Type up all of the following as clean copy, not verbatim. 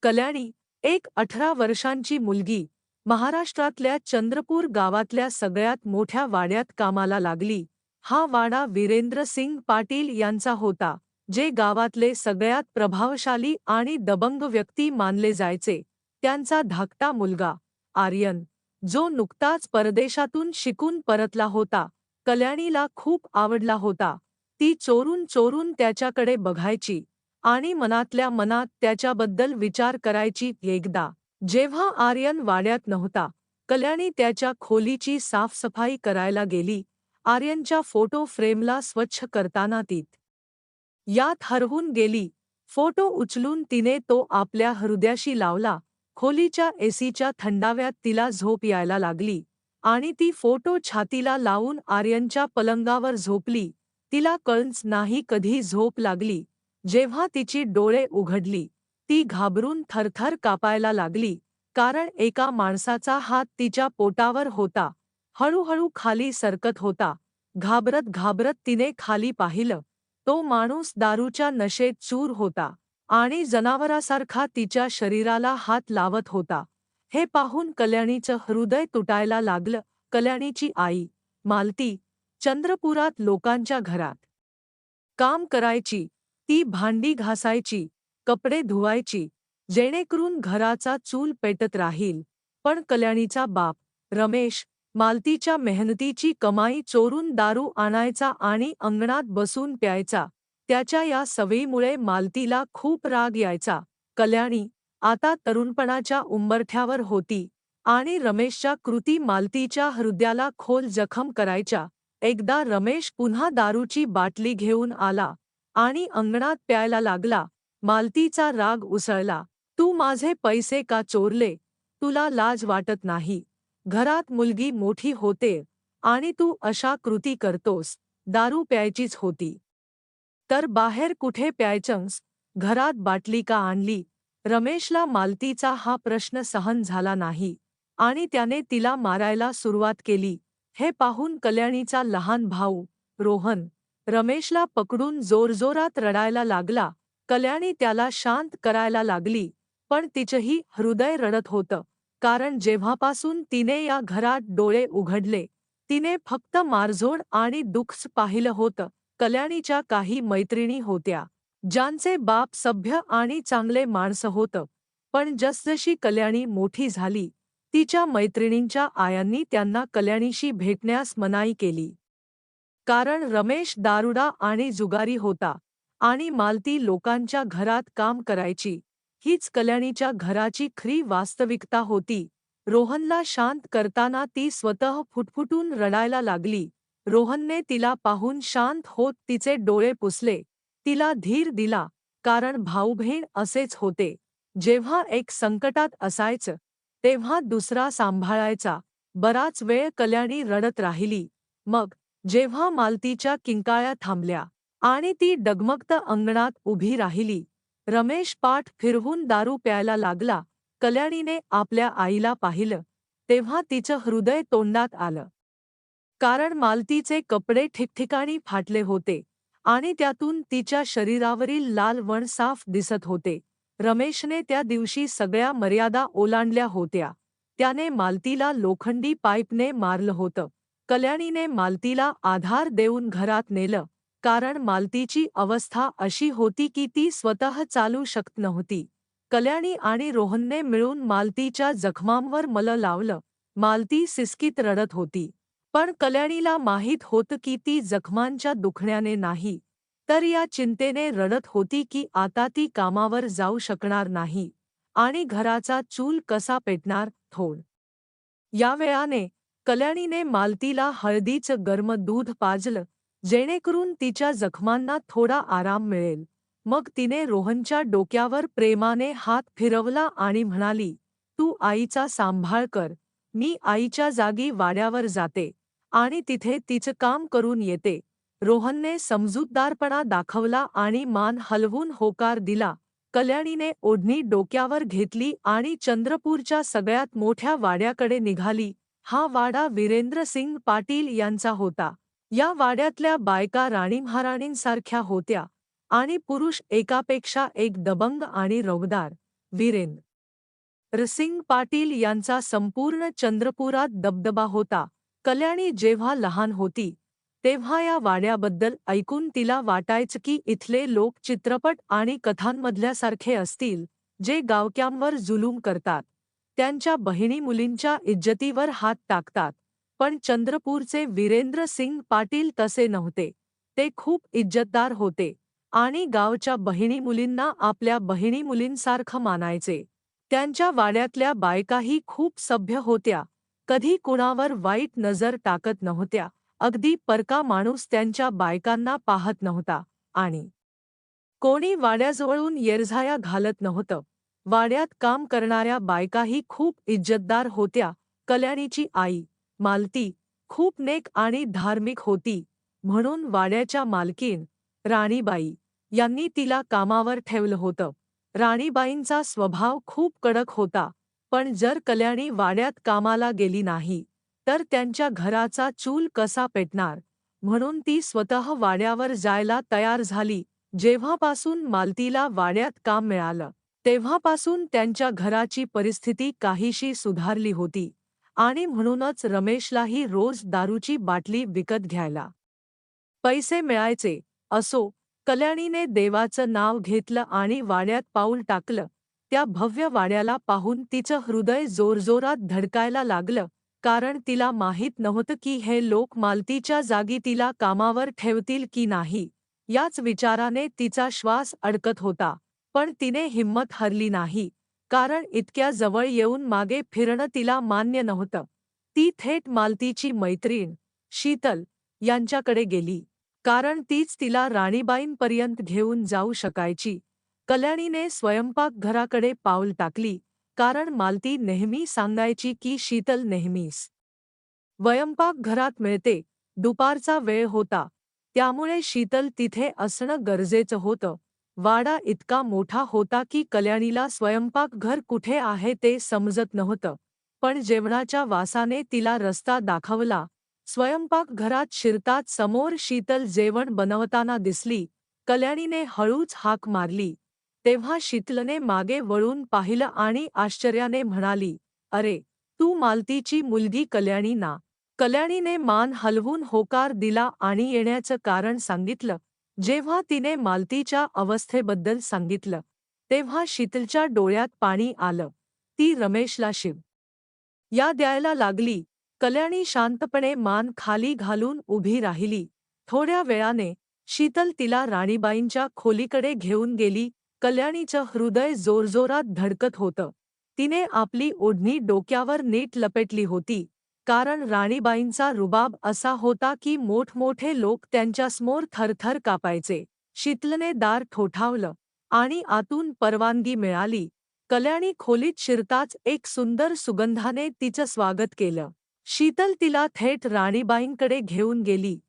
कल्याणी, एक 18 वर्षांची मुलगी, महाराष्ट्रातल्या चंद्रपूर गावातल्या सगळ्यात मोठ्या वाड्यात कामाला लागली. हा वाडा वीरेंद्र सिंग पाटील यांचा होता, जे गावातले सगळ्यात प्रभावशाली आणि दबंग व्यक्ती मानले जायचे. त्यांचा धाकटा मुलगा, आर्यन, जो नुकताच परदेशातून शिकून परतला होता, कल्याणीला खूप आवडला होता. ती चोरून चोरून त्याच्याकडे बघायची आणि मनातल्या मनात त्याच्याबद्दल विचार करायची. एकदा जेव्हा आर्यन वाड्यात नव्हता, कल्याणी त्याच्या खोलीची साफसफाई करायला गेली. आर्यनच्या फोटो फ्रेमला स्वच्छ करताना ती यात हरवून गेली. फोटो उचलून तिने तो आपल्या हृदयाशी लावला. खोलीच्या एसीच्या थंडाव्यात तिला झोप यायला लागली आणि ती फोटो छातीला लावून आर्यनच्या पलंगावर झोपली. तिला कळंच नाही कधी झोप लागली. जेव्हा तिची डोळे उघडली, ती घाबरून थरथर कापायला लागली, कारण एका माणसाचा हात तिच्या पोटावर होता. हळूहळू खाली सरकत होता. घाबरत घाबरत तिने खाली पाहिलं. तो माणूस दारूच्या नशेत चूर होता आणि जनावरासारखा तिच्या शरीराला हात लावत होता. हे पाहून कल्याणीचं हृदय तुटायला लागलं. कल्याणीची आई, मालती, चंद्रपुरात लोकांच्या घरात काम करायची. ती भांडी घासायची, कपडे धुवायची, जेणेकरून घराचा चूल पेटत राहील. पण कल्याणीचा बाप, रमेश, मालतीच्या मेहनतीची कमाई चोरून दारू आणायचा आणि अंगणात बसून प्यायचा. त्याच्या या सवयीमुळे मालतीला खूप राग यायचा. कल्याणी आता तरुणपणाच्या उंबरठ्यावर होती आणि रमेशच्या कृती मालतीच्या हृदयाला खोल जखम करायच्या. एकदा रमेश पुन्हा दारूची बाटली घेऊन आला आणि अंगणात प्यायला लागला. मालतीचा राग उसळला. तू माझे पैसे का चोरले? तुला लाज वाटत नाही? घरात मुलगी मोठी होते आणि तू अशा कृती करतोस. दारू प्यायचीच होती तर बाहेर कुठे प्यायचंस? घरात बाटली का आणली? रमेशला मालतीचा हा प्रश्न सहन झाला नाही आणि त्याने तिला मारायला सुरुवात केली. हे पाहून कल्याणीचा लहान भाऊ, रोहन, रमेशला पकडून जोरजोरात रडायला लागला. कल्याणी त्याला शांत करायला लागली, पण तिचंही हृदय रडत होतं, कारण जेव्हापासून तिने या घरात डोळे उघडले, तिने फक्त मारझोड आणि दुःखच पाहिलं होतं. कल्याणीच्या काही मैत्रिणी होत्या, ज्यांचे बाप सभ्य आणि चांगले माणसं होतं, पण जसजशी कल्याणी मोठी झाली, तिच्या मैत्रिणींच्या आयांनी त्यांना कल्याणीशी भेटण्यास मनाई केली. कारण रमेश दारुडा आणि जुगारी होता आणि मालती लोकांच्या घरात काम करायची. हीच कल्याणीच्या घराची खरी वास्तविकता होती. रोहनला शांत करताना ती स्वतः फुटफुटून रडायला लागली. रोहनने तिला पाहून शांत होत तिचे डोळे पुसले, तिला धीर दिला, कारण भाऊ-बहीण असेच होते. जेव्हा एक संकटात असायचं, तेव्हा दुसरा सांभाळायचा. बराच वेळ कल्याणी रडत राहिली. मग जेव्हा मालतीच्या किंकाळ्या थांबल्या आणि ती डगमगत अंगणात उभी राहिली, रमेश पाठ फिरवून दारू प्यायला लागला. कल्याणीने आपल्या आईला पाहिलं, तेव्हा तिचं हृदय तोंडात आलं. कारण मालतीचे कपडे ठिकठिकाणी फाटले होते आणि त्यातून तिच्या शरीरावरील लाल वण साफ दिसत होते. रमेशने त्या दिवशी सगळ्या मर्यादा ओलांडल्या होत्या. त्याने मालतीला लोखंडी पाईपने मारलं होतं. कल्याणीने मालतीला आधार देऊन घरात नेलं, कारण मालतीची अवस्था अशी होती की ती स्वतः चालू शकत नव्हती. कल्याणी आणि रोहनने मिळून मालतीच्या जखमांवर मलं लावलं. मालती सिसकीत रडत होती, पण कल्याणीला माहीत होतं की ती जखमांच्या दुखण्याने नाही, तर या चिंतेने रडत होती की आता ती कामावर जाऊ शकणार नाही आणि घराचा चूल कसा पेटणार. या वेळाने कल्याणीने मालतीला हळदीचं गरम दूध पाजलं, जेणेकरून तिच्या जखमांना थोडा आराम मिळेल. मग तिने रोहनच्या डोक्यावर प्रेमाने हात फिरवला आणि म्हणाली, तू आईचा सांभाळ कर. मी आईच्या जागी वाड्यावर जाते आणि तिथे तिचं काम करून येते. रोहनने समजूतदारपणा दाखवला आणि मान हलवून होकार दिला. कल्याणीने ओढणी डोक्यावर घेतली आणि चंद्रपूरच्या सगळ्यात मोठ्या वाड्याकडे निघाली. हा वाडा वीरेंद्र सिंग पाटील यांचा होता. या वाड्यातल्या बायका राणीमहाराणींसारख्या होत्या आणि पुरुष एकापेक्षा एक दबंग आणि रौद्र. वीरेंद्र सिंग पाटील यांचा संपूर्ण चंद्रपुरात दबदबा होता. कल्याणी जेव्हा लहान होती तेव्हा या वाड्याबद्दल ऐकून तिला वाटायचं की इथले लोक चित्रपट आणि कथांमधल्यासारखे असतील, जे गावक्यांवर जुलूम करतात, त्यांच्या बहिणी मुलींच्या इज्जतीवर हात टाकतात. पण चंद्रपूरचे वीरेंद्र सिंग पाटील तसे नव्हते. ते खूप इज्जतदार होते आणि गावच्या बहिणी मुलींना आपल्या बहिणी मुलींसारखं मानायचे. त्यांच्या वाड्यातल्या बायकाही खूप सभ्य होत्या, कधी कुणावर वाईट नजर टाकत नव्हत्या. अगदी परका माणूस त्यांच्या बायकांना पाहत नव्हता आणि कोणी वाड्याजवळून येरझाया घालत नव्हतं. वाड्यात काम करणाऱ्या बायकाही खूप इज्जतदार होत्या. कल्याणीची आई मालती खूप नेक आणि धार्मिक होती, म्हणून वाड्याच्या मालकीण राणीबाई यांनी तिला कामावर ठेवलं होतं. राणीबाईंचा स्वभाव खूप कडक होता, पण जर कल्याणी वाड्यात कामाला गेली नाही तर त्यांच्या घराचा चूल कसा पेटणार, म्हणून ती स्वतः वाड्यावर जायला तयार झाली. जेव्हापासून मालतीला वाड्यात काम मिळालं तेव्हापासून त्यांच्या घराची परिस्थिती काहीशी सुधारली होती आणि म्हणूनच रमेशलाही रोज दारूची बाटली विकत घ्यायला पैसे मिळायचे. असो, कल्याणीने देवाचं नाव घेतलं आणि वाड्यात पाऊल टाकलं. त्या भव्य वाड्याला पाहून तिचं हृदय जोरजोरात धडकायला लागलं, कारण तिला माहीत नव्हतं की हे लोक मालतीच्या जागी तिला कामावर ठेवतील की नाही. याच विचाराने तिचा श्वास अडकत होता, पण तिने हिंमत हरली नाही, कारण इतक्या जवळ येऊन मागे फिरणं तिला मान्य नव्हतं. ती थेट मालतीची मैत्रीण शीतल यांच्याकडे गेली, कारण तीच तिला राणीबाईंपर्यंत घेऊन जाऊ शकायची. कल्याणीने स्वयंपाकघराकडे पाऊल टाकली, कारण मालती नेहमी सांगायची की शीतल नेहमीच स्वयंपाकघरात मिळते. दुपारचा वेळ होता, त्यामुळे शीतल तिथे असणं गरजेचं होतं. वाडा इतका मोठा होता की कल्याणीला स्वयंपाकघर कुठे आहे ते समजत नव्हतं, पण जेवणाच्या वासाने तिला रस्ता दाखवला. स्वयंपाकघरात शिरताच समोर शीतल जेवण बनवताना दिसली. कल्याणीने हळूच हाक मारली, तेव्हा शीतलने मागे वळून पाहिलं आणि आश्चर्याने म्हणाली, "अरे, तू मालतीची मुलगी कल्याणी ना?" कल्याणीने मान हलवून होकार दिला आणि येण्याचं कारण सांगितलं. जेव्हा तिने मालतीच्या अवस्थेबद्दल सांगितलं तेव्हा शीतलच्या डोळ्यात पाणी आलं. ती रमेशला शिव या द्यायला लागली. कल्याणी शांतपणे मान खाली घालून उभी राहिली. थोड्या वेळाने शीतल तिला राणीबाईंच्या खोलीकडे घेऊन गेली. कल्याणीचं हृदय जोरजोरात धडकत होतं. तिने आपली ओढणी डोक्यावर नीट लपेटली होती, कारण राणीबाईंचा रुबाब असा होता की मोठमोठे लोक त्यांच्यासमोर थरथर कापायचे. शीतलने दार ठोठावलं आणि आतून परवानगी मिळाली. कल्याणी खोलीत शिरताच एक सुंदर सुगंधाने तिचं स्वागत केलं. शीतल तिला थेट राणीबाईंकडे घेऊन गेली.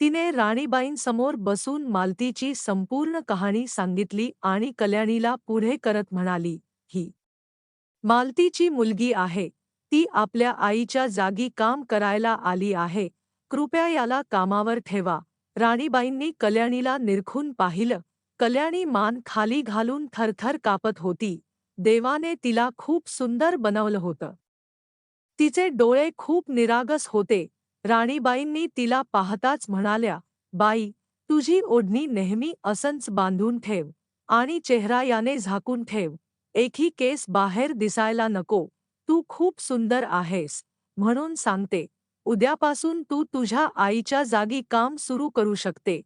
तिने राणीबाईंसमोर बसून मालतीची संपूर्ण कहाणी सांगितली आणि कल्याणीला पुढे करत म्हणाली, "ही मालतीची मुलगी आहे. ती आपल्या आईच्या जागी काम करायला आली आहे. कृपया याला कामावर ठेवा." राणीबाईंनी कल्याणीला निरखून पाहिलं. कल्याणी मान खाली घालून थरथर कापत होती. देवाने तिला खूप सुंदर बनवलं होतं. तिचे डोळे खूप निरागस होते. राणीबाईंनी तिला पाहताच म्हणाल्या, "बाई, तुझी ओढणी नेहमी असंच बांधून ठेव आणि चेहरा याने झाकून ठेव. एकही केस बाहेर दिसायला नको. तू खूप सुंदर आहेस, म्हणून सांगते, उद्यापासून तू तुझ्या आईच्या जागी काम सुरू करू शकते."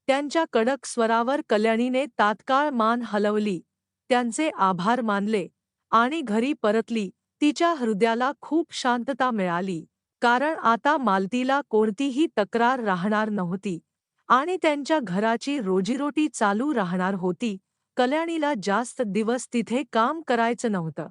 त्यांच्या कडक स्वरावर कल्याणीने तात्काळ मान हलवली, त्यांचे आभार मानले आणि घरी परतली. तिच्या हृदयाला खूप शांतता मिळाली, कारण आता मालतीला कोणतीही तक्रार राहणार नव्हती आणि त्यांच्या घराची रोजीरोटी चालू राहणार होती. कल्याणीला जास्त दिवस तिथे काम करायचं नव्हतं,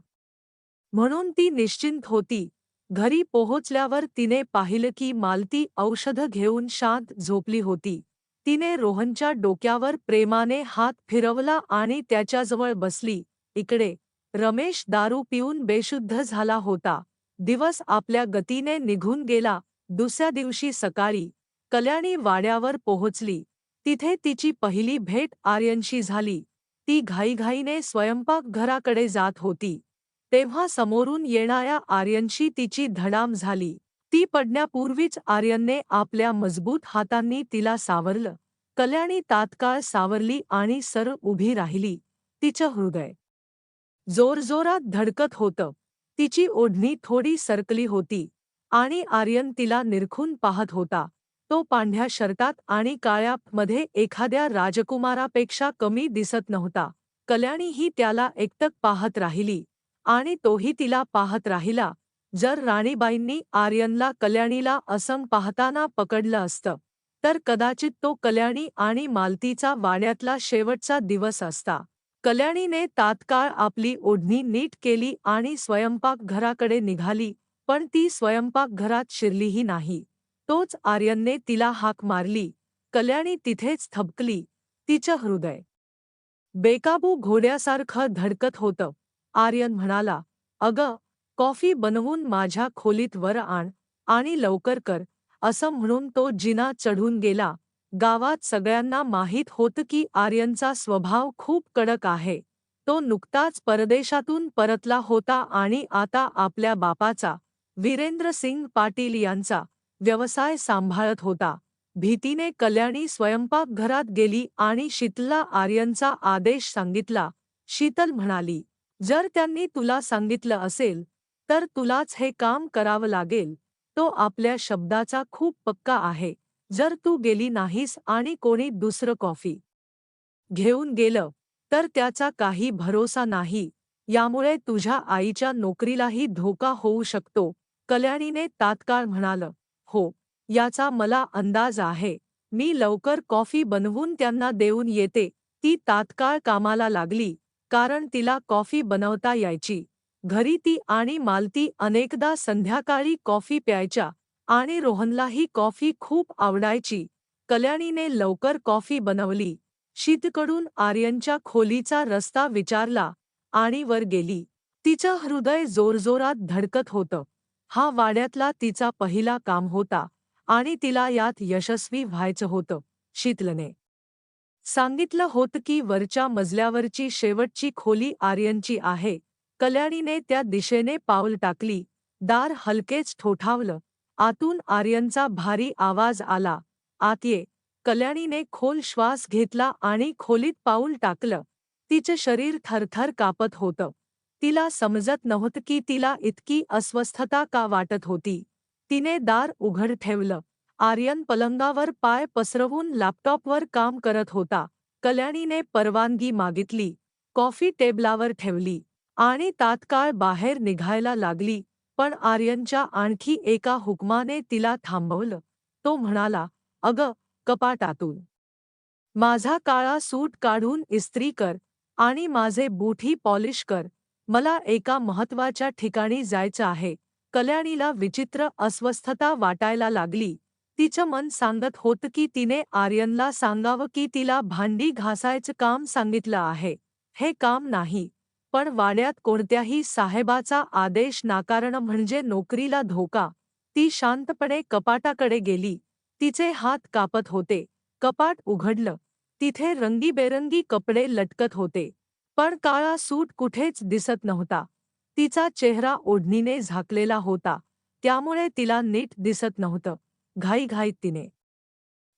म्हणून ती निश्चिंत होती. घरी पोहोचल्यावर तिने पाहिलं की मालती औषधं घेऊन शांत झोपली होती. तिने रोहनच्या डोक्यावर प्रेमाने हात फिरवला आणि त्याच्याजवळ बसली. इकडे रमेश दारू पिऊन बेशुद्ध झाला होता. दिवस आपल्या गतीने निघून गेला. दुसऱ्या दिवशी सकाळी कल्याणी वाड्यावर पोहोचली. तिथे तिची पहिली भेट आर्यनशी झाली. ती घाईघाईने स्वयंपाकघराकडे जात होती तेव्हा समोरून येणाऱ्या आर्यनशी तिची धडाम झाली. ती पडण्यापूर्वीच आर्यनने आपल्या मजबूत हातांनी तिला सावरलं. कल्याणी तात्काळ सावरली आणि सरळ उभी राहिली. तिचं हृदय जोरजोरात धडकत होतं. तिची ओढणी थोडी सरकली होती आणि आर्यन तिला निरखून पाहत होता. तो पांढऱ्या शर्टात आणि काळ्या मध्ये एखाद्या राजकुमारापेक्षा कमी दिसत नव्हता. कल्याणीही त्याला एकटक पाहत राहिली आणि तोही तिला पाहत राहिला. जर राणीबाईंनी आर्यनला कल्याणीला असं पाहताना पकडलं असतं तर कदाचित तो कल्याणी आणि मालतीचा वाड्यातला शेवटचा दिवस असता. कल्याणीने तात्काळ आपली ओढणी नीट केली आणि स्वयंपाकघराकडे निघाली, पण ती स्वयंपाकघरात शिरलीही नाही. तोच आर्यनने तिला हाक मारली. कल्याणी तिथेच थबकली. तिचं हृदय बेकाबू घोड्यासारखं धडकत होतं. आर्यन म्हणाला, "अगं, कॉफी बनवून माझ्या खोलीत वर आण आणि लवकर कर." असं म्हणून तो जिना चढून गेला. गावात सगळ्यांना माहीत होतं की आर्यनचा स्वभाव खूप कडक आहे. तो नुकताच परदेशातून परतला होता आणि आता आपल्या बापाचा, वीरेंद्रसिंग पाटील यांचा, व्यवसाय सांभाळत होता. भीतीने कल्याणी स्वयंपाकघरात गेली आणि शीतलला आर्यनचा आदेश सांगितला. शीतल म्हणाली, "जर त्यांनी तुला सांगितलं असेल तर तुलाच हे काम करावं लागेल. तो आपल्या शब्दाचा खूप पक्का आहे. जर तू गेली नाहीस आणि कोणी दुसरं कॉफी घेऊन गेलं तर त्याचा काही भरोसा नाही. यामुळे तुझ्या आईच्या नोकरीलाही धोका होऊ शकतो." कल्याणीने तात्काळ म्हणालं, "हो, याचा मला अंदाज आहे. मी लवकर कॉफी बनवून त्यांना देऊन येते." ती तात्काळ कामाला लागली, कारण तिला कॉफी बनवता यायची. घरी ती आणि मालती अनेकदा संध्याकाळी कॉफी प्यायच्या आणि रोहनलाही कॉफी खूप आवडायची. कल्याणीने लवकर कॉफी बनवली. शीतकडून आर्यनच्या खोलीचा रस्ता विचारला आणि वर गेली. तिचं हृदय जोरजोरात धडकत होतं. हा वाड्यातला तिचा पहिला काम होता आणि तिला यात यशस्वी व्हायचं होतं. शीतलने सांगितलं होतं की वरच्या मजल्यावरची शेवटची खोली आर्यनची आहे. कल्याणीने त्या दिशेने पाऊल टाकली. दार हलकेच ठोठावलं. आतून आर्यनचा भारी आवाज आला, "आत ये." कल्याणीने खोल श्वास घेतला आणि खोलीत पाऊल टाकलं. तिचं शरीर थरथर कापत होतं. तिला समजत नव्हतं की तिला इतकी अस्वस्थता का वाटत होती. तिने दार उघड ठेवलं. आर्यन पलंगावर पाय पसरवून लॅपटॉपवर काम करत होता. कल्याणीने परवानगी मागितली, कॉफी टेबलावर ठेवली आणि तात्काळ बाहेर निघायला लागली. पण आर्यनच्या आणखी एका हुकमाने तिला थांबवलं. तो म्हणाला, "अगं, कपाटातून माझा काळा सूट काढून इस्त्री कर आणि माझे बूटही पॉलिश कर. मला एका महत्त्वाच्या ठिकाणी जायचं आहे." कल्याणीला विचित्र अस्वस्थता वाटायला लागली. तिचं मन सांगत होतं की तिने आर्यनला सांगावं की तिला भांडी घासायचं काम सांगितलं आहे. हे काम नाही. पण वाड्यात कोणत्याही साहेबाचा आदेश नाकारणं म्हणजे नोकरीला धोका. ती शांतपणे कपाटाकडे गेली. तिचे हात कापत होते. कपाट उघडलं. तिथे रंगीबेरंगी कपडे लटकत होते. पण काळा सूट कुठेच दिसत नव्हता. तिचा चेहरा ओढणीने झाकलेला होता, त्यामुळे तिला नीट दिसत नव्हतं. घाईघाईत तिने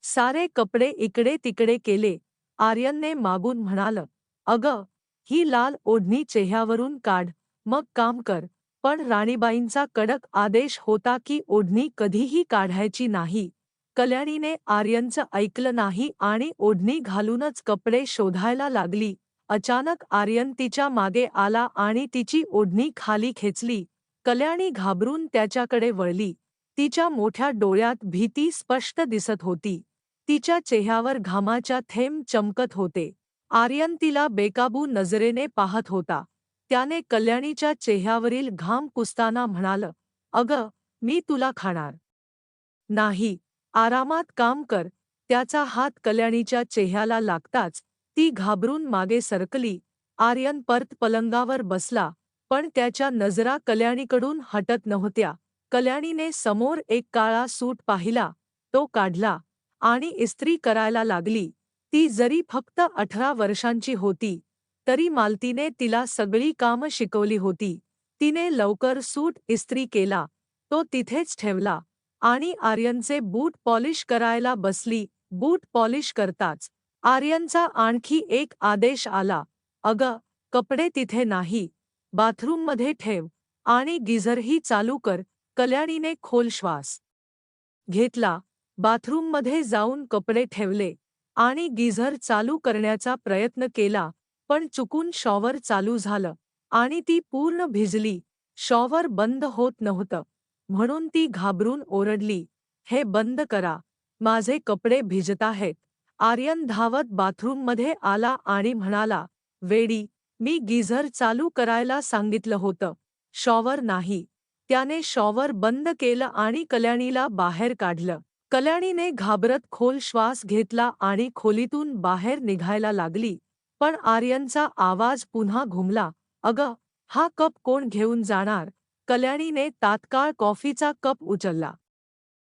सारे कपडे इकडे तिकडे केले. आर्यनने मागून म्हणालं, "अगं, ही लाल ओढणी चेहऱ्यावरून काढ, मग काम कर." पण राणीबाईंचा कडक आदेश होता की ओढणी कधीही काढायची नाही. कल्याणीने आर्यनचं ऐकलं नाही आणि ओढणी घालूनच कपडे शोधायला लागली. अचानक आर्यन तिच्या मागे आला आणि तिची ओढणी खाली खेचली. कल्याणी घाबरून त्याच्याकडे वळली. तिच्या मोठ्या डोळ्यात भीती स्पष्ट दिसत होती. तिच्या चेहऱ्यावर घामाच्या थेंब चमकत होते. आर्यन तिला बेकाबू नजरेने पाहत होता. त्याने कल्याणीच्या चेहऱ्यावरील घाम पुसताना म्हणालं, "अगं, मी तुला खाणार नाही. आरामात काम कर." त्याचा हात कल्याणीच्या चेहऱ्याला लागताच ती घाबरून मागे सरकली. आर्यन परत पलंगावर बसला, पण त्याच्या नजरा कल्याणीकडून हटत नव्हत्या. कल्याणीने समोर एक काळा सूट पाहिला. तो काढला आणि इस्त्री करायला लागली. ती जरी फक्त 18 वर्षांची होती, तरी मालतीने तिला सगळी कामं शिकवली होती. तिने लवकर सूट इस्त्री केला, तो तिथेच ठेवला आणि आर्यनचे बूट पॉलिश करायला बसली. बूट पॉलिश करताच आर्यनचा आणखी एक आदेश आला, "अगं, कपडे तिथे नाही, बाथरूममध्ये ठेव आणि गिझरही चालू कर." कल्याणीने खोल श्वास घेतला, बाथरूममध्ये जाऊन कपडे ठेवले आणि गिझर चालू करण्याचा प्रयत्न केला, पण चुकून शॉवर चालू झालं आणि ती पूर्ण भिजली. शॉवर बंद होत नव्हतं, म्हणून ती घाबरून ओरडली, "हे बंद करा, माझे कपडे भिजताहेत." आर्यन धावत बाथरूममध्ये आला आणि म्हणाला, "वेडी, मी गिझर चालू करायला सांगितलं होतं, शॉवर नाही." त्याने शॉवर बंद केलं आणि कल्याणीला बाहेर काढलं. कल्याणीने घाबरत खोल श्वास घेतला आणि खोलीतून बाहेर निघायला लागली, पण आर्यनचा आवाज पुन्हा घुमला, "अगं, हा कप कोण घेऊन जाणार?" कल्याणीने तात्काळ कॉफीचा कप उचलला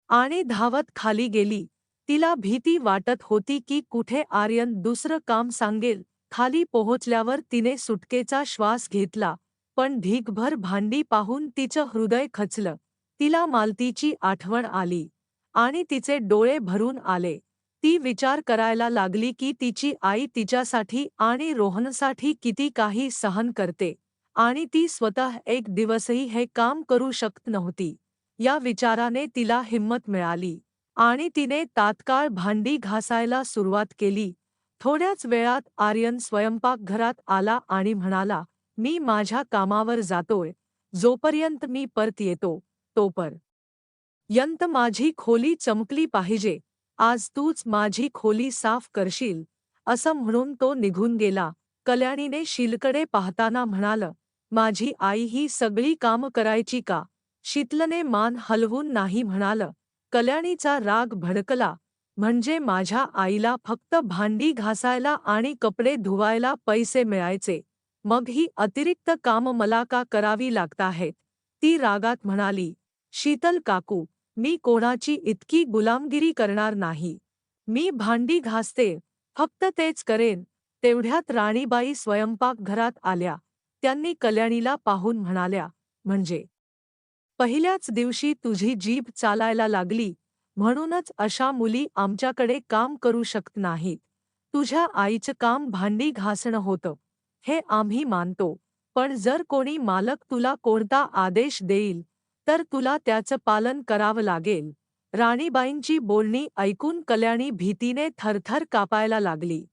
आणि धावत खाली गेली. तिला भीती वाटत होती की कुठे आर्यन दुसरं काम सांगेल. खाली पोहोचल्यावर तिने सुटकेचा श्वास घेतला, पण ढीगभर भांडी पाहून तिचं हृदय खचलं. तिला मालतीची आठवण आली आणि तिचे डोळे भरून आले. ती विचार करायला लागली की तिची आई तिच्यासाठी आणि रोहनसाठी किती काही सहन करते आणि ती स्वतः एक दिवसही हे काम करू शकत नव्हती. या विचाराने तिला हिंमत मिळाली आणि तिने तात्काळ भांडी घासायला सुरुवात केली. थोड्याच वेळात आर्यन स्वयंपाकघरात आला आणि म्हणाला, "मी माझ्या कामावर जातोय. जोपर्यंत मी परत येतो, तोपर्यंत माझी खोली चमकली पाहिजे. आज तूच माझी खोली साफ करशील." असं म्हणून तो निघून गेला. कल्याणीने शीलकडे पाहताना म्हणालं, "माझी आई ही सगळी कामं करायची का?" शीतलने मान हलवून नाही म्हणालं. कल्याणीचा राग भडकला, "म्हणजे माझ्या आईला फक्त भांडी घासायला आणि कपडे धुवायला पैसे मिळायचे, मग ही अतिरिक्त कामं मला का करावी लागताहेत?" ती रागात म्हणाली, "शीतल काकू, मी कोणाची इतकी गुलामगिरी करणार नाही. मी भांडी घासते, फक्त तेच करेन." तेवढ्यात राणीबाई स्वयंपाकघरात आल्या. त्यांनी कल्याणीला पाहून म्हणाल्या, "म्हणजे पहिल्याच दिवशी तुझी जीभ चालायला लागली, म्हणूनच अशा मुली आमच्याकडे काम करू शकत नाहीत. तुझ्या आईचं काम भांडी घासणं होतं, हे आम्ही मानतो, पण जर कोणी मालक तुला कोणता आदेश देईल, तर तुला त्याचं पालन करावं लागेल." राणीबाईंची बोलणी ऐकून कल्याणी भीतीने थरथर कापायला लागली.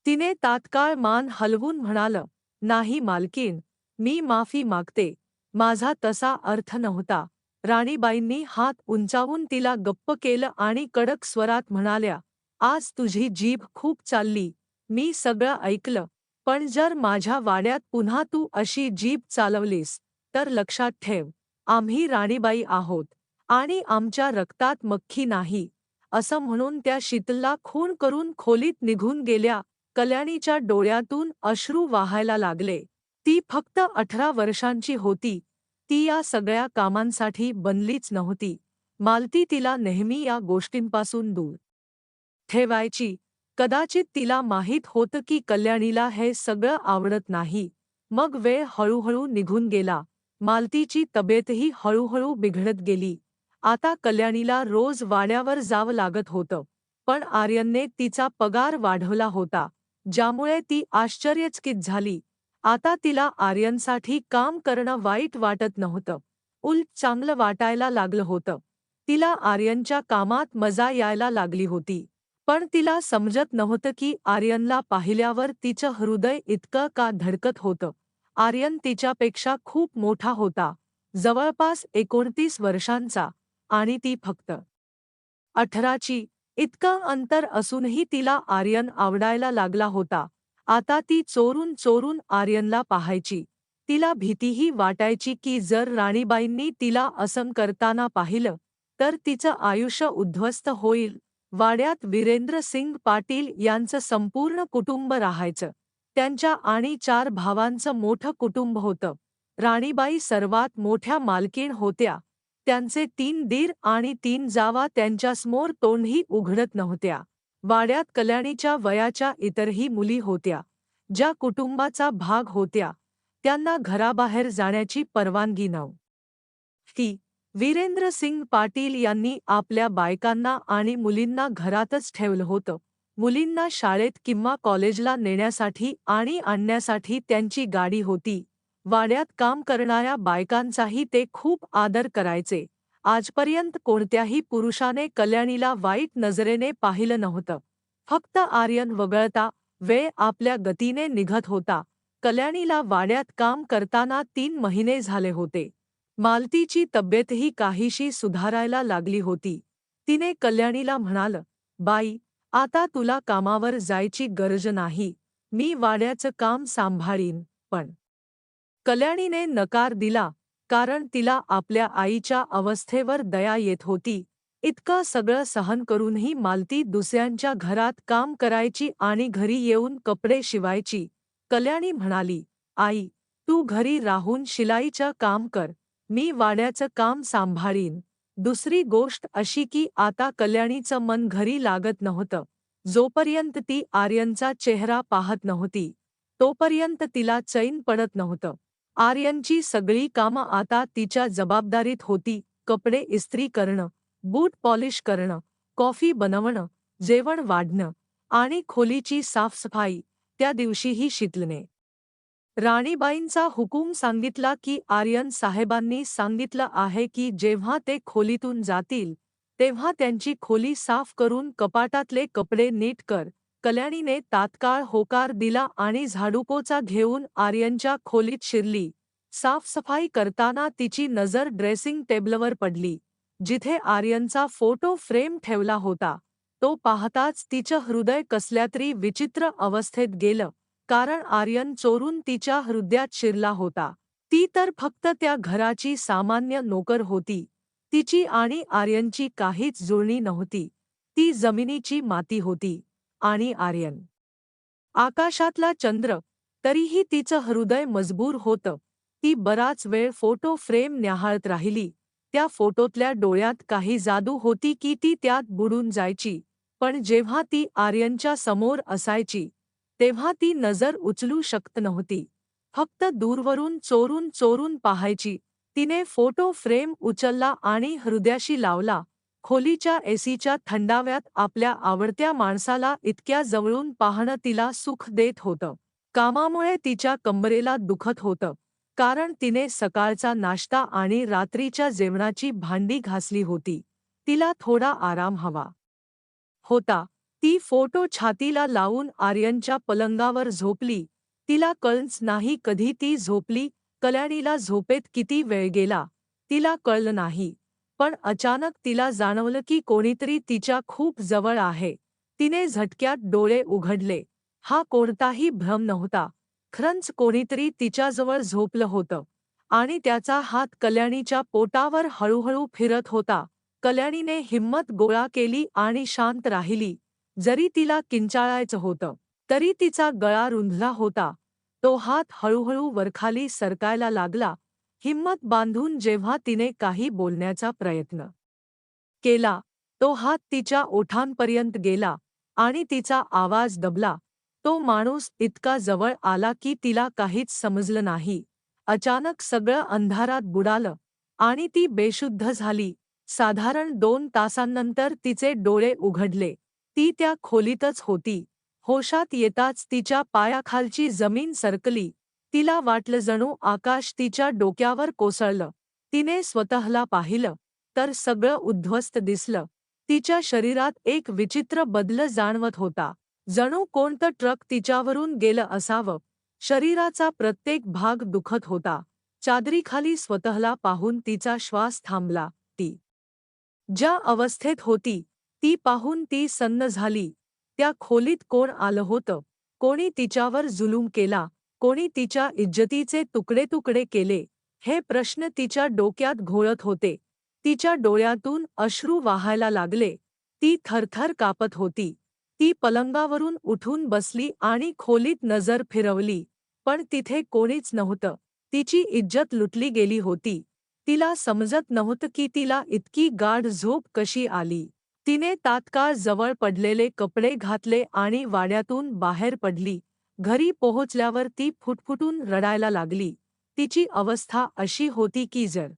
तिने तात्काळ मान हलवून म्हणालं, "नाही मालकीण, मी माफी मागते. माझा तसा अर्थ नव्हता." राणीबाईंनी हात उंचावून तिला गप्प केलं आणि कडक स्वरात म्हणाल्या, "आज तुझी जीभ खूप चालली, मी सगळं ऐकलं, पण जर माझ्या वाड्यात पुन्हा तू अशी जीभ चालवलीस, तर लक्षात ठेव, आम्ही राणीबाई आहोत आणि आमच्या रक्तात मक्खी नाही." असं म्हणून त्या शीतलला खून करून खोलीत निघून गेल्या. कल्याणीच्या डोळ्यातून अश्रू वाहायला लागले. ती फक्त 18 वर्षांची होती. ती या सगळ्या कामांसाठी बनलीच नव्हती. मालती तिला नेहमी या गोष्टींपासून दूर ठेवायची. कदाचित तिला माहीत होतं की कल्याणीला हे सगळं आवडत नाही. मग वेळ हळूहळू निघून गेला. मालतीची तब्येतही हळूहळू बिघडत गेली. आता कल्याणीला रोज वाड्यावर जावं लागत होतं, पण आर्यनने तिचा पगार वाढवला होता, ज्यामुळे ती आश्चर्यचकित झाली. आता तिला आर्यनसाठी काम करणं वाईट वाटत नव्हतं, उलट चांगलं वाटायला लागलं होतं. तिला आर्यनच्या कामात मजा यायला लागली होती. पण तिला समजत नव्हतं की आर्यनला पाहिल्यावर तिचं हृदय इतकं का धडकत होतं. आर्यन तिच्यापेक्षा खूप मोठा होता, जवळपास 29 वर्षांचा, आणि ती फक्त 18ची. इतकं अंतर असूनही तिला आर्यन आवडायला लागला होता. आता ती चोरून चोरून आर्यनला पाहायची. तिला भीतीही वाटायची की जर राणीबाईंनी तिला असं करताना पाहिलं, तर तिचं आयुष्य उद्ध्वस्त होईल. वाड्यात वीरेंद्र सिंग पाटील यांचं संपूर्ण कुटुंब राहायचं. त्यांच्या आणि 4 भावांचं मोठं कुटुंब होतं. राणीबाई सर्वात मोठ्या मालकीण होत्या. त्यांचे 3 दीर आणि 3 जावा त्यांच्यासमोर तोंडही उघडत नव्हत्या. वाड्यात कल्याणीच्या वयाच्या इतरही मुली होत्या, ज्या कुटुंबाचा भाग होत्या त्यांना घराबाहेर जाण्याची परवानगी नव्हती. वीरेंद्र सिंग पाटील यांनी आपल्या बायकांना आणि मुलींना घरातच ठेवलं होतं. मुलींना शाळेत किंवा कॉलेजला नेण्यासाठी आणि आणण्यासाठी त्यांची गाडी होती. वाड्यात काम करणाऱ्या बायकांचाही ते खूप आदर करायचे. आजपर्यंत कोणत्याही पुरुषाने कल्याणीला वाईट नजरेने पाहिलं नव्हतं. फक्त आर्यन वगळता वेळ आपल्या गतीने निघत होता. कल्याणीला वाड्यात काम करताना 3 महिने झाले होते. मालतीची तब्येतही काहीशी सुधारायला लागली होती. तिने कल्याणीला म्हणालं, "बाई, आता तुला कामावर जायची गरज नाही. मी वाड्याचं काम सांभाळीन." पण कल्याणीने नकार दिला, कारण तिला आपल्या आईच्या अवस्थेवर दया येत होती. इतकं सगळं सहन करूनही मालती दुसऱ्यांच्या घरात काम करायची आणि घरी येऊन कपडे शिवायची. कल्याणी म्हणाली, "आई, तू घरी राहून शिलाईचं काम कर. मी वाड्याचं काम सांभाळीन." दुसरी गोष्ट अशी की आता कल्याणीचं मन घरी लागत नव्हतं. जोपर्यंत ती आर्यनचा चेहरा पाहत नव्हती, तोपर्यंत तिला चैन पडत नव्हतं. आर्यनची सगळी कामं आता तिच्या जबाबदारीत होती. कपडे इस्त्री करणं, बूट पॉलिश करणं, कॉफी बनवणं, जेवण वाढणं आणि खोलीची साफसफाई. त्या दिवशीही शीतलने राणीबाईंचा हुकूम सांगितला की आर्यन साहेबांनी सांगितलं आहे की जेव्हा ते खोलीतून जातील तेव्हा त्यांची खोली साफ करून कपाटातले कपडे नीट कर. कल्याणीने तात्काळ होकार दिला आणि झाडूपोचा घेऊन आर्यनच्या खोलीत शिरली. साफसफाई करताना तिची नजर ड्रेसिंग टेबलवर पडली, जिथे आर्यनचा फोटो फ्रेम ठेवला होता. तो पाहताच तिचं हृदय कसल्यातरी विचित्र अवस्थेत गेलं, कारण आर्यन चोरून तिच्या हृदयात शिरला होता. ती तर फक्त त्या घराची सामान्य नोकर होती. तिची आणि आर्यनची काहीच जुळणी नव्हती. ती जमिनीची माती होती आणि आर्यन आकाशातला चंद्र. तरीही तिचं हृदय मजबूर होतं. ती बराच वेळ फोटो फ्रेम न्याहाळत राहिली. त्या फोटोतल्या डोळ्यात काही जादू होती की ती त्यात बुडून जायची. पण जेव्हा ती आर्यनच्या समोर असायची तेव्हा ती नजर उचलू शकत नव्हती. फक्त दूरवरून चोरून चोरून पाहायची. तिने फोटो फ्रेम उचलला आणि हृदयाशी लावला. खोलीच्या एसीच्या थंडाव्यात आपल्या आवडत्या माणसाला इतक्या जवळून पाहणं तिला सुख देत होतं. कामामुळे तिच्या कंबरेला दुखत होतं, कारण तिने सकाळचा नाश्ता आणि रात्रीच्या जेवणाची भांडी घासली होती. तिला थोडा आराम हवा होता. ती फोटो छातीला लावून आर्यनच्या पलंगावर झोपली. तिला कळलंच नाही कधी ती झोपली. कल्याणीला झोपेत किती वेळ गेला तिला कळलं नाही. पण अचानक तिला जाणवलं की कोणीतरी तिच्या खूप जवळ आहे. तिने झटक्यात डोळे उघडले. हा कोणताही भ्रम नव्हता. खरंच कोणीतरी तिच्याजवळ झोपलं होतं आणि त्याचा हात कल्याणीच्या पोटावर हळूहळू फिरत होता. कल्याणीने हिम्मत गोळा केली आणि शांत राहिली. जरी तिला किंचाळायचं होतं, तरी तिचा गळा रुंधला होता. तो हात हळूहळू वरखाली सरकायला लागला. हिम्मत बांधून जेव्हा तिने काही बोलण्याचा प्रयत्न केला, तो हात तिच्या ओठांपर्यंत गेला आणि तिचा आवाज दबला. तो माणूस इतका जवळ आला की तिला काहीच समजलं नाही. अचानक सगळं अंधारात बुडालं आणि ती बेशुद्ध झाली. साधारण 2 तासांनंतर तिचे डोळे उघडले. ती त्या खोलीतच होती. होशात येताच तिच्या पायाखालची जमीन सरकली. तिला वाटलं जणू आकाश तिच्या डोक्यावर कोसळलं. तिने स्वतःला पाहिलं, तर सगळं उद्ध्वस्त दिसलं. तिच्या शरीरात एक विचित्र बदल जाणवत होता. जणू कोणतं ट्रक तिच्यावरून गेलं असावं. शरीराचा प्रत्येक भाग दुखत होता. चादरीखाली स्वतःला पाहून तिचा श्वास थांबला. ती ज्या अवस्थेत होती ती पाहून ती सन्न झाली. त्या खोलीत कोण आलं होतं? कोणी तिच्यावर जुलूम केला? कोणी तिच्या इज्जतीचे तुकडे तुकडे केले? हे प्रश्न तिच्या डोक्यात घोळत होते. तिच्या डोळ्यातून अश्रू वाहायला लागले. ती थरथर कापत होती. ती पलंगावरून उठून बसली आणि खोलीत नजर फिरवली, पण तिथे कोणीच नव्हतं. तिची इज्जत लुटली गेली होती. तिला समजत नव्हतं की तिला इतकी गाढ झोप कशी आली. तिने तात्काळ जवळ पडलेले कपडे घातले आणि वाड्यातून बाहेर पडली. घरी पोहोचल्यावर ती फुटफुटून रडायला लागली. तिची अवस्था अशी होती की जर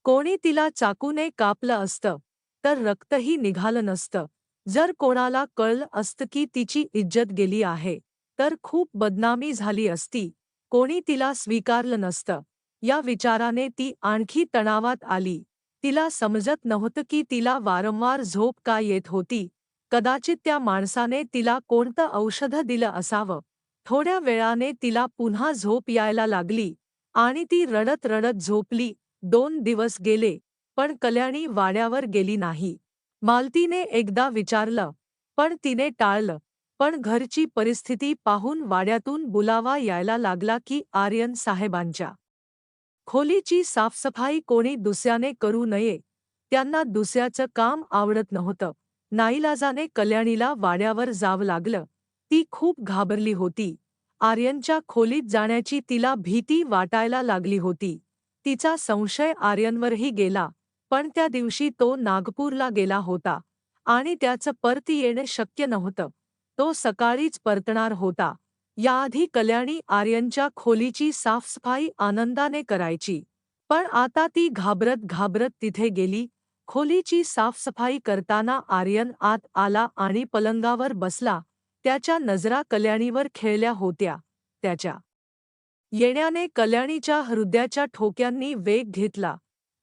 कोणी तिला चाकूने कापलं असतं तर रक्तही निघालं नसतं. जर कोणाला कळलं असतं की तिची इज्जत गेली आहे तर खूप बदनामी झाली असती. कोणी तिला स्वीकारलं नसतं. या विचाराने ती आणखी तणावात आली. तिला समजत नव्हतं की तिला वारंवार झोप का येत होती. कदाचित त्या माणसाने तिला कोणतं औषध दिलं असावं. थोड्या वेळाने तिला पुन्हा झोप यायला लागली आणि ती रडत रडत झोपली. 2 दिवस गेले पण कल्याणी वाड्यावर गेली नाही. मालतीने एकदा विचारलं पण तिने टाळलं. पण घरची परिस्थिती पाहून वाड्यातून बुलावा यायला लागला की आर्यन साहेबांच्या खोलीची साफसफाई कोणी दुसऱ्याने करू नये. त्यांना दुसऱ्याचं काम आवडत नव्हतं. नाईलाजाने कल्याणीला वाड्यावर जावं लागलं. ती खूप घाबरली होती. आर्यनच्या खोलीत जाण्याची तिला भीती वाटायला लागली होती. तिचा संशय आर्यनवरही गेला, पण त्या दिवशी तो नागपूरला गेला होता आणि त्याचं परत येणं शक्य नव्हतं. तो सकाळीच परतणार होता. याआधी कल्याणी आर्यनच्या खोलीची साफसफाई आनंदाने करायची. पण आता ती घाबरत घाबरत तिथे गेली. खोलीची साफसफाई करताना आर्यन आत आला आणि पलंगावर बसला. त्याच्या नजरा कल्याणीवर खेळल्या होत्या. त्याच्या येण्याने कल्याणीच्या हृदयाच्या ठोक्यांनी वेग घेतला.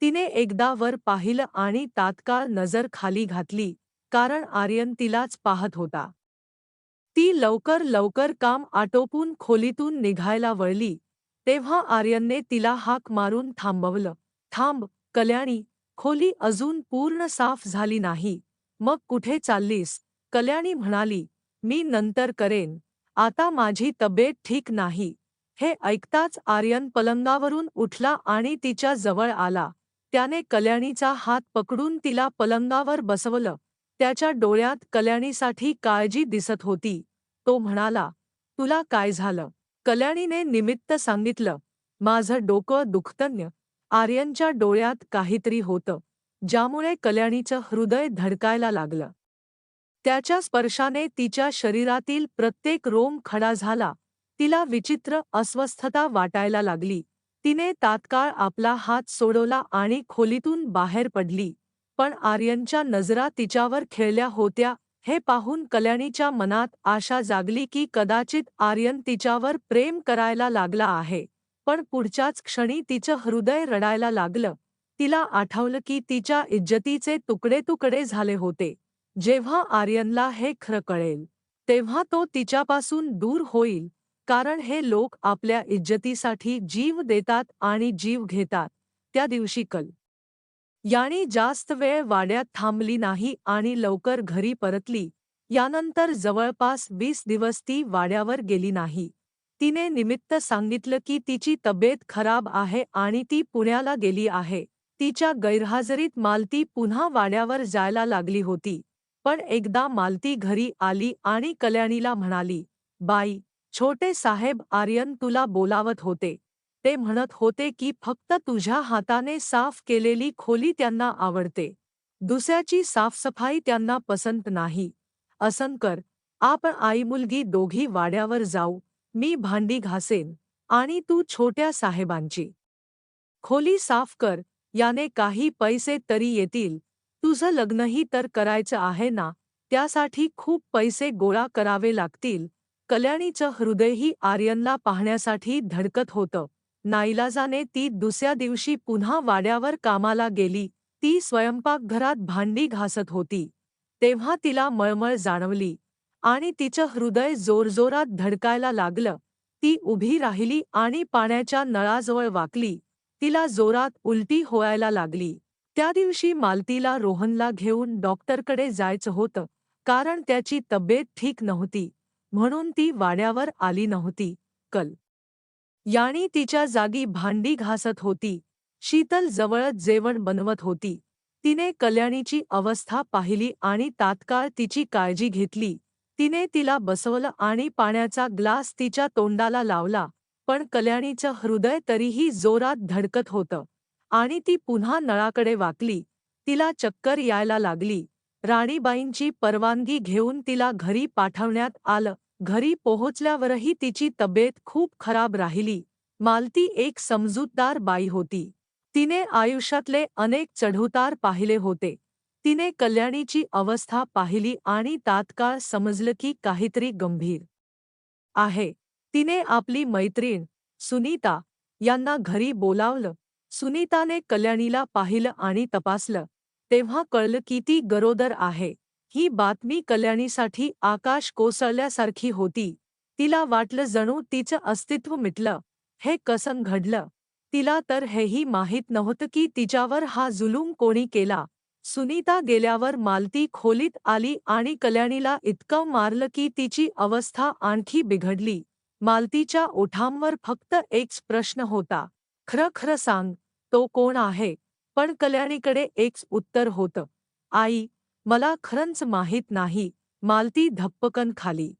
तिने एकदा वर पाहिलं आणि तात्काळ नजर खाली घातली, कारण आर्यन तिलाच पाहत होता. ती लवकर लवकर काम आटोपून खोलीतून निघायला वळली. तेव्हा आर्यनने तिला हाक मारून थांबवलं. "थांब, कल्याणी, खोली अजून पूर्ण साफ झाली नाही. मग कुठे चाललीस?" कल्याणी म्हणाली, "मी नंतर करेन. आता माझी तब्येत ठीक नाही." हे ऐकताच आर्यन पलंगावरून उठला आणि तिच्या जवळ आला. त्याने कल्याणीचा हात पकडून तिला पलंगावर बसवलं. त्याच्या डोळ्यात कल्याणीसाठी काळजी दिसत होती. तो म्हणाला, "तुला काय झालं?" कल्याणीने निमित्त सांगितलं, "माझं डोकं दुखतंय." आर्यनच्या डोळ्यात काहीतरी होतं, ज्यामुळे कल्याणीचं हृदय धडकायला लागलं. त्याच्या स्पर्शाने तिच्या शरीरातील प्रत्येक रोम खडा झाला. तिला विचित्र अस्वस्थता वाटायला लागली. तिने तात्काळ आपला हात सोडवला आणि खोलीतून बाहेर पडली. पण आर्यनच्या नजरा तिच्यावर खेळल्या होत्या. हे पाहून कल्याणीच्या मनात आशा जागली की कदाचित आर्यन तिच्यावर प्रेम करायला लागला आहे. पण पुढच्याच क्षणी तिचं हृदय रडायला लागलं. तिला आठवलं की तिच्या इज्जतीचे तुकडे तुकडे झाले होते. जेव्हा आर्यनला हे खरं कळेल, तेव्हा तो तिच्यापासून दूर होईल, कारण हे लोक आपल्या इज्जतीसाठी जीव देतात आणि जीव घेतात. त्या दिवशी यानी जास्त वेळ वाड्यात थांबली नाही आणि लवकर घरी परतली. यानंतर जवळपास 20 दिवस ती वाड्यावर गेली नाही. तिने निमित्त सांगितलं की तिची तब्येत खराब आहे आणि ती पुण्याला गेली आहे. तिच्या गैरहजेरीत मालती पुन्हा वाड्यावर जायला लागली होती. पण एकदा मालती घरी आली आणि कल्याणीला म्हणाली, "बाई, छोटे साहेब आर्यन तुला बोलावत होते. ते म्हणत होते की फक्त तुझ्या हाताने साफ केलेली खोली त्यांना आवडते. दुसऱ्याची साफसफाई त्यांना पसंत नाही. असं कर, आपण आई मुलगी दोघी वाड्यावर जाऊ. मी भांडी घासेन आणि तू छोट्या साहेबांची खोली साफ कर. याने काही पैसे तरी येतील. तुझं लग्नही तर करायचं आहे ना, त्यासाठी खूप पैसे गोळा करावे लागतील." कल्याणीचं हृदयही आर्यनला पाहण्यासाठी धडकत होतं. नाईलाजाने ती दुसऱ्या दिवशी पुन्हा वाड्यावर कामाला गेली. ती स्वयंपाकघरात भांडी घासत होती. तेव्हा तिला मळमळ जाणवली आणि तिचं हृदय जोरजोरात धडकायला लागलं. ती उभी राहिली आणि पाण्याच्या नळाजवळ वाकली. तिला जोरात उलटी व्हायला लागली. त्या दिवशी मालतीला रोहनला घेऊन डॉक्टरकडे जायचं होतं, कारण त्याची तब्येत ठीक नव्हती. म्हणून ती वाड्यावर आली नव्हती. यानी तिच्या जागी भांडी घासत होती. शीतल जवळच जेवण बनवत होती. तिने कल्याणीची अवस्था पाहिली आणि तात्काळ तिची काळजी घेतली. तिने तिला बसवलं आणि पाण्याचा ग्लास तिच्या तोंडाला लावला. पण कल्याणीचं हृदय तरीही जोरात धडकत होतं आणि ती पुन्हा नळाकडे वाकली. तिला चक्कर यायला लागली. राणीबाईंची परवानगी घेऊन तिला घरी पाठवण्यात आलं. घरी पोहोचल्यावरही तिची तब्येत खूप खराब राहिली. मालती एक समजूतदार बाई होती. तिने आयुष्यातले अनेक चढउतार पाहिले होते. तिने कल्याणीची अवस्था पाहिली आणि तात्काळ समजलं की काहीतरी गंभीर आहे. तिने आपली मैत्रीण सुनीता यांना घरी बोलावलं. सुनीताने कल्याणीला पाहिलं आणि तपासलं. तेव्हा कळलं की ती गरोदर आहे. ही बातमी कल्याणीसाठी आकाश कोसळल्यासारखी होती. तिला वाटलं जणू तिचं अस्तित्व मिटलं. हे कसं घडलं? तिला तर हेही माहीत नव्हतं की तिच्यावर हा जुलूम कोणी केला. सुनीता गेल्यावर मालती खोलीत आली आणि कल्याणीला इतकं मारलं की तिची अवस्था आणखी बिघडली. मालतीच्या ओठांवर फक्त एकच प्रश्न होता, खरं खरं सांग, तो कोण आहे? पण कल्याणीकडे एकच उत्तर होतं, आई, मला खरंच माहीत नाही. मालती धप्पकन खाली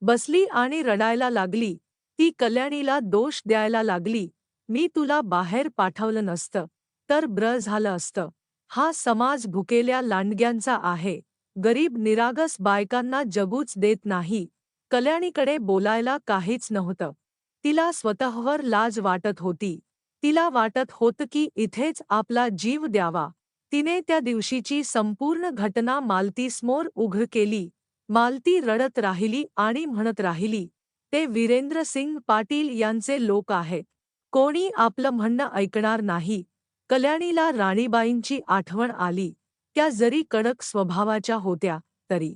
बसली आणि रडायला लागली. ती कल्याणीला दोष द्यायला लागली. मी तुला बाहेर पाठवलं नसतं तर बरं झालं असतं. हा समाज भुकेल्या लांडग्यांचा आहे. गरीब निरागस बायकांना जगूच देत नाही. कल्याणीकडे बोलायला काहीच नव्हतं. तिला स्वतःवर लाज वाटत होती. तिला वाटत होतं की इथेच आपला जीव द्यावा. तिने त्या दिवशीची संपूर्ण घटना मालतीसमोर उघड केली. मालती रडत राहिली आणि म्हणत राहिली, ते वीरेंद्र सिंग पाटील यांचे लोक आहेत. कोणी आपलं म्हणणं ऐकणार नाही. कल्याणीला राणीबाईंची आठवण आली. त्या जरी कडक स्वभावाच्या होत्या तरी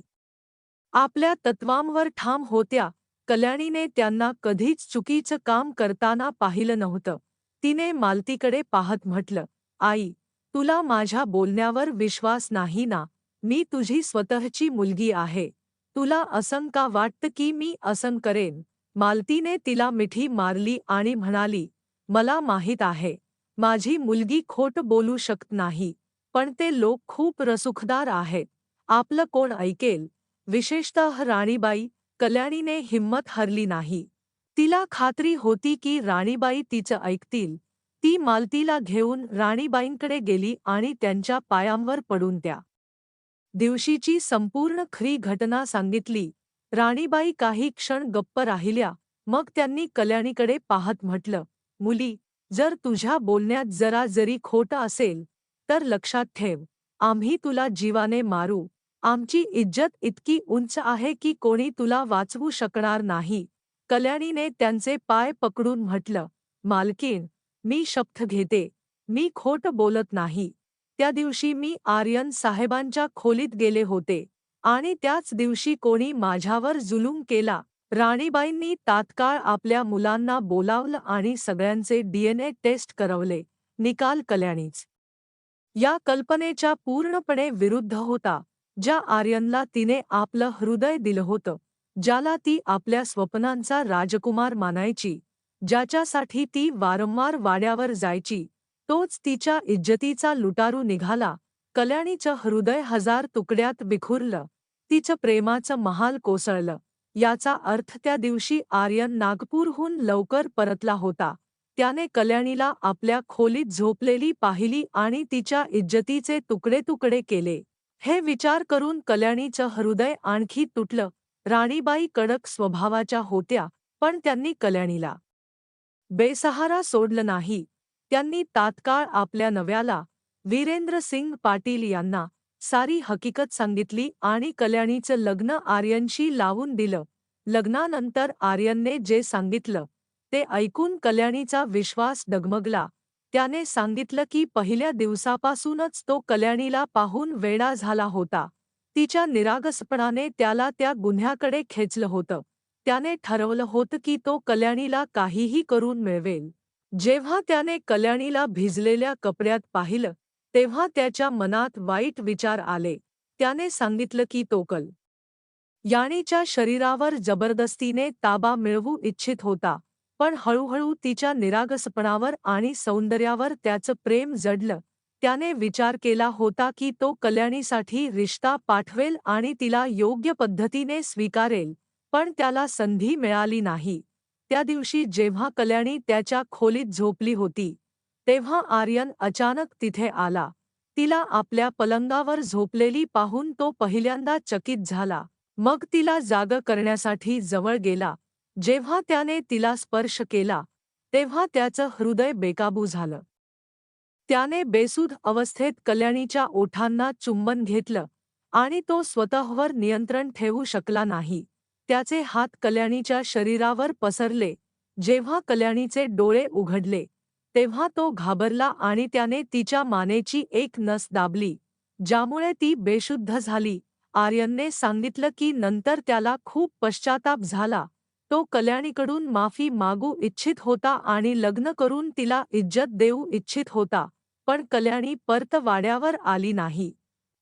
आपल्या तत्वांवर ठाम होत्या. कल्याणीने त्यांना कधीच चुकीचं काम करताना पाहिलं नव्हतं. तिने मालतीकडे पाहत म्हटलं, आई, तुला माझ्या बोलण्यावर विश्वास नाही ना? मी तुझी स्वतःची मुलगी आहे. तुला असं का वाटतं की मी असं करेन? मालतीने तिला मिठी मारली आणि म्हणाली, मला माहीत आहे, माझी मुलगी खोटं बोलू शकत नाही. पण ते लोक खूप रसूखदार आहेत. आपलं कोण ऐकेल? विशेषतः राणीबाई. कल्याणीने हिंमत हरली नाही. तिला खात्री होती की राणीबाई तिचं ऐकतील. ती मालतीला घेऊन राणीबाईंकडे गेली आणि त्यांच्या पायांवर पडून त्या दिवशीची संपूर्ण खरी घटना सांगितली. राणीबाई काही क्षण गप्प राहिल्या. मग त्यांनी कल्याणीकडे पाहत म्हटलं, मुली, जर तुझ्या बोलण्यात जरा जरी खोटं असेल तर लक्षात ठेव, आम्ही तुला जीवाने मारू. आमची इज्जत इतकी उंच आहे की कोणी तुला वाचवू शकणार नाही. कल्याणीने त्यांचे पाय पकडून म्हटलं, मालकीण, मी शपथ घेते, मी खोटं बोलत नाही. त्या दिवशी मी आर्यन साहेबांच्या खोलीत गेले होते आणि त्याच दिवशी कोणी माझ्यावर जुलूम केला. राणीबाईंनी तात्काळ आपल्या मुलांना बोलावलं आणि सगळ्यांचे DNA टेस्ट करवले. निकाल कल्याणीच या कल्पनेच्या पूर्णपणे विरुद्ध होता. ज्या आर्यनला तिने आपलं हृदय दिलं होतं, ज्याला ती आपल्या स्वप्नांचा राजकुमार मानायची, ज्याच्यासाठी ती वारंवार वाड्यावर जायची, तोच तिच्या इज्जतीचा लुटारू निघाला. कल्याणीचं हृदय हजार तुकड्यात विखुरलं. तिचं प्रेमाचं महाल कोसळलं. याचा अर्थ त्या दिवशी आर्यन नागपूरहून लवकर परतला होता. त्याने कल्याणीला आपल्या खोलीत झोपलेली पाहिली आणि तिच्या इज्जतीचे तुकडे तुकडे केले. हे विचार करून कल्याणीचं हृदय आणखी तुटलं. राणीबाई कडक स्वभावाच्या होत्या, पण त्यांनी कल्याणीला बेसहारा सोडलं नाही. त्यांनी तात्काळ आपल्या नव्याला, वीरेंद्र सिंग पाटील यांना, सारी हकीकत सांगितली आणि कल्याणीचं लग्न आर्यनशी लावून दिलं. लग्नानंतर आर्यनने जे सांगितलं ते ऐकून कल्याणीचा विश्वास डगमगला. त्याने सांगितलं की पहिल्या दिवसापासूनच तो कल्याणीला पाहून वेडा झाला होता. तिच्या निरागसपणाने त्याला त्या गुन्ह्याकडे खेचलं होतं. त्याने ठरवलं होतं की तो कल्याणीला काहीही करून मिळवेल. जेव्हा त्याने कल्याणीला भिजलेल्या कपड्यात पाहिलं, तेव्हा त्याच्या मनात वाईट विचार आले. त्याने सांगितलं की तो कल्याणीच्या शरीरावर जबरदस्तीने ताबा मिळवू इच्छित होता. पण हळूहळू तिच्या निरागसपणावर आणि सौंदर्यावर त्याचं प्रेम जडलं. त्याने विचार केला होता की तो कल्याणीसाठी रिश्ता पाठवेल आणि तिला योग्य पद्धतीने स्वीकारेल, पण त्याला संधी मिळाली नाही. त्या दिवशी जेव्हा कल्याणी त्याच्या खोलीत झोपली होती, तेव्हा आर्यन अचानक तिथे आला. तिला आपल्या पलंगावर झोपलेली पाहून तो पहिल्यांदा चकित झाला. मग तिला जाग करण्यासाठी जवळ गेला. जेव्हा त्याने तिला स्पर्श केला तेव्हा त्याचं हृदय बेकाबू झालं. त्याने बेसूध अवस्थेत कल्याणीच्या ओठांना चुंबन घेतलं आणि तो स्वतःवर नियंत्रण ठेवू शकला नाही. त्याचे हात कल्याणीच्या शरीरावर पसरले. जेव्हा कल्याणीचे डोळे उघडले तेव्हा तो घाबरला आणि त्याने तिच्या मानेची एक नस दाबली, ज्यामुळे ती बेशुद्ध झाली. आर्यनने सांगितलं की नंतर त्याला खूप पश्चाताप झाला. तो कल्याणीकडून माफी मागू इच्छित होता आणि लग्न करून तिला इज्जत देऊ इच्छित होता, पण कल्याणी परत वाड्यावर आली नाही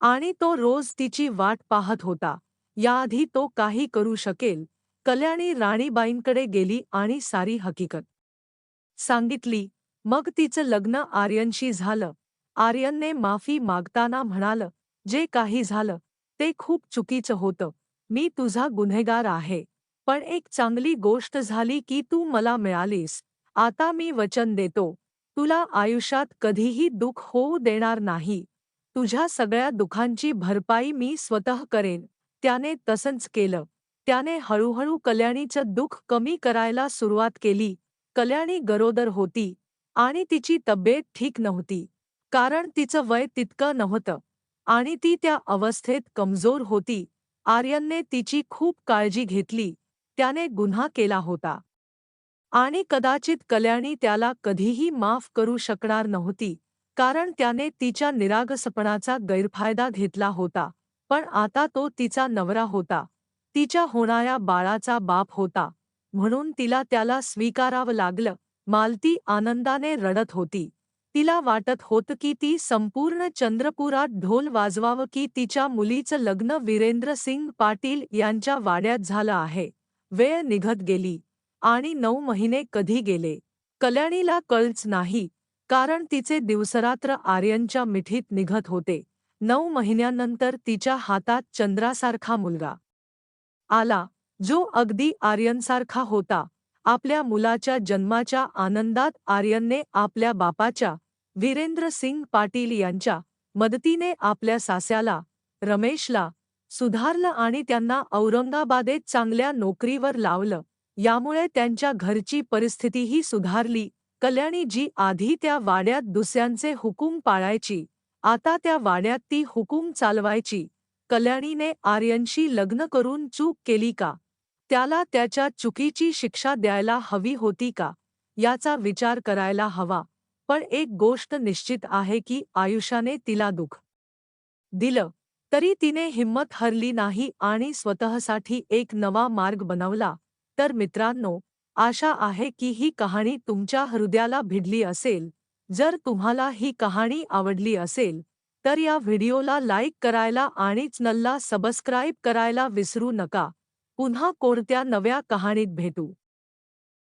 आणि तो रोज तिची वाट पाहत होता. याआधी तो काही करू शकेल. कल्याणी राणीबाईंकडे गेली आणि सारी हकीकत सांगितली. मग तिचं लग्न आर्यनशी झालं. आर्यनने माफी मागताना म्हणालं, जे काही झालं ते खूप चुकीचं होतं. मी तुझा गुन्हेगार आहे. पण एक चांगली गोष्ट झाली की तू मला मिळालीस. आता मी वचन देतो, तुला आयुष्यात कधीही दुःख होऊ देणार नाही. तुझ्या सगळ्या दुःखांची भरपाई मी स्वतः करेन. त्याने तसंच केलं. त्याने हळूहळू कल्याणीचं दुःख कमी करायला सुरुवात केली. कल्याणी गरोदर होती आणि तिची तब्येत ठीक नव्हती, कारण तिचं वय तितकं नव्हतं आणि ती त्या अवस्थेत कमजोर होती. आर्यनने तिची खूप काळजी घेतली. त्याने गुन्हा केला होता आणि कदाचित कल्याणी त्याला कधीही माफ करू शकणार नव्हती, कारण त्याने तिच्या निरागसपणाचा गैरफायदा घेतला होता. पण आता तो तिचा नवरा होता, तिच्या होणाऱ्या बाळाचा बाप होता, म्हणून तिला त्याला स्वीकारावं लागलं. मालती आनंदाने रडत होती. तिला वाटत होतं की ती संपूर्ण चंद्रपुरात ढोल वाजवावं की तिच्या मुलीचं लग्न वीरेंद्र सिंग पाटील यांच्या वाड्यात झालं आहे. वेळ निघत गेली आणि 9 महिने कधी गेले कल्याणीला कळच नाही, कारण तिचे दिवसरात्र आर्यनच्या मिठीत निघत होते. 9 महिन्यानंतर तिच्या हातात चंद्रासारखा मुलगा आला, जो अगदी आर्यनसारखा होता. आपल्या मुलाच्या जन्माच्या आनंदात आर्यनने आपल्या बापाच्या, वीरेंद्र सिंग पाटील यांच्या मदतीने आपल्या सास्याला, रमेशला, सुधारलं आणि त्यांना औरंगाबादेत चांगल्या नोकरीवर लावलं. यामुळे त्यांच्या घरची परिस्थितीही सुधारली. कल्याणी जी आधी त्या वाड्यात दुसऱ्यांचे हुकूम पाळायची, आता त्या वाड्यात ती हुकूम चालवायची. कल्याणीने आर्यनशी लग्न करून चूक केली का? त्याला त्याच्या चुकीची शिक्षा द्यायला हवी होती का? याचा विचार करायला हवा. पण एक गोष्ट निश्चित आहे की आयुष्याने तिला दुःख दिलं, तरी तिने हिंमत हरली नाही आणि स्वतःसाठी एक नवा मार्ग बनवला. तर मित्रांनो, आशा आहे की ही कहाणी तुमच्या हृदयाला भिडली असेल. जर तुम्हाला ही कहाणी आवडली असेल, तर या व्हिडिओला लाईक करायला आणि चॅनलला सबस्क्राईब करायला विसरू नका. पुन्हा कोणत्या नव्या कहाणीत भेटू.